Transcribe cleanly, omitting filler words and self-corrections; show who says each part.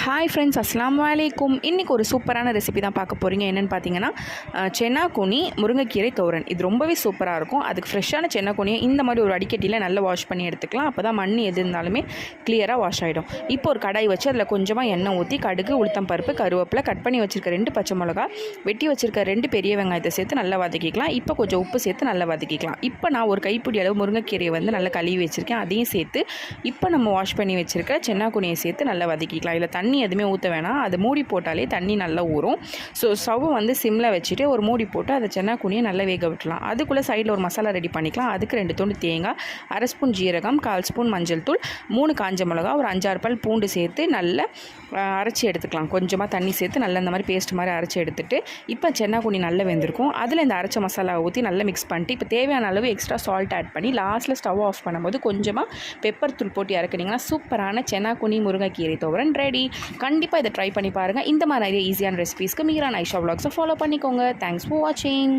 Speaker 1: Hi friends, அஸ்ஸலாமு அலைக்கும். இன்றைக்கி ஒரு சூப்பரான ரெசிபி தான் பார்க்க போகிறீங்க. என்னென்னு பார்த்தீங்கன்னா சென்னாக்குனி முருங்கைக்கீரை தோரன். இது ரொம்பவே சூப்பராக இருக்கும். அதுக்கு ஃப்ரெஷ்ஷான சென்னாக்குனியை இந்த மாதிரி ஒரு வடிகட்டியில் நல்லா வாஷ் பண்ணி எடுத்துக்கலாம். அப்போ தான் மண் எது இருந்தாலுமே கிளியராக வாஷ் ஆகிடும். இப்போ ஒரு கடாய் வச்சு அதில் கொஞ்சமாக எண்ணெய் ஊற்றி கடுகு, உளுத்தம் பருப்பு, கருவேப்பிலை, கட் பண்ணி வச்சுருக்க 2 பச்சை மிளகா, வெட்டி வச்சுருக்க 2 பெரிய வெங்காயத்தை சேர்த்து நல்லா வதக்கிக்கலாம். இப்போ கொஞ்சம் உப்பு சேர்த்து நல்லா வதக்கிக்கலாம். இப்போ நான் ஒரு கைப்பிடி அளவு முருங்கைக்கீரையை நல்லா கழுவி வச்சுருக்கேன். அதையும் சேர்த்து இப்போ நம்ம வாஷ் பண்ணி வச்சுருக்க சென்னாக்குனியை சேர்த்து நல்லா வதக்கிக்கலாம். இதில் தண்ணி எதுவுமே ஊற்ற வேணாம். அது மூடி போட்டாலே தண்ணி நல்லா ஊறும். ஸோ ஸ்டவ் சிம்மில் வச்சுட்டு ஒரு மூடி போட்டு அதை சென்னாக்குனியை நல்லா வேக விட்டுலாம். அதுக்குள்ளே சைடில் ஒரு மசாலா ரெடி பண்ணிக்கலாம். அதுக்கு 2 துண்டு தேங்காய், 1/2 ஸ்பூன் ஜீரகம், 1/4 ஸ்பூன் மஞ்சள் தூள், 3 காஞ்ச மிளகா, ஒரு 5-6 பல் பூண்டு சேர்த்து நல்லா அரைச்சி எடுத்துக்கலாம். கொஞ்சமாக தண்ணி சேர்த்து நல்லா இந்த மாதிரி பேஸ்ட் மாதிரி அரைச்சி எடுத்துகிட்டு இப்போ சென்னாக்குனி நல்லா வெந்திருக்கும். அதில் இந்த அரைச்ச மசாலா ஊற்றி நல்லா மிக்ஸ் பண்ணிட்டு இப்போ தேவையான அளவு எக்ஸ்ட்ரா சால்ட் ஆட் பண்ணி லாஸ்ட்டில் ஸ்டவ் ஆஃப் பண்ணும்போது கொஞ்சமாக பெப்பர் தூள் போட்டு இறக்குனீங்கன்னா சூப்பரான சென்னாக்குனி முருங்கைக்கீரை தோரன் ரெடி. கண்டிப்பாக இதை ட்ரை பண்ணி பாருங்கள். இந்த மாதிரி நிறைய ஈஸியான ரெசிபீஸ்க்கு மீரான் ஐஷா விலாக்ஸை ஃபாலோ பண்ணிக்கோங்க. தேங்க்ஸ் ஃபார் வாட்சிங்.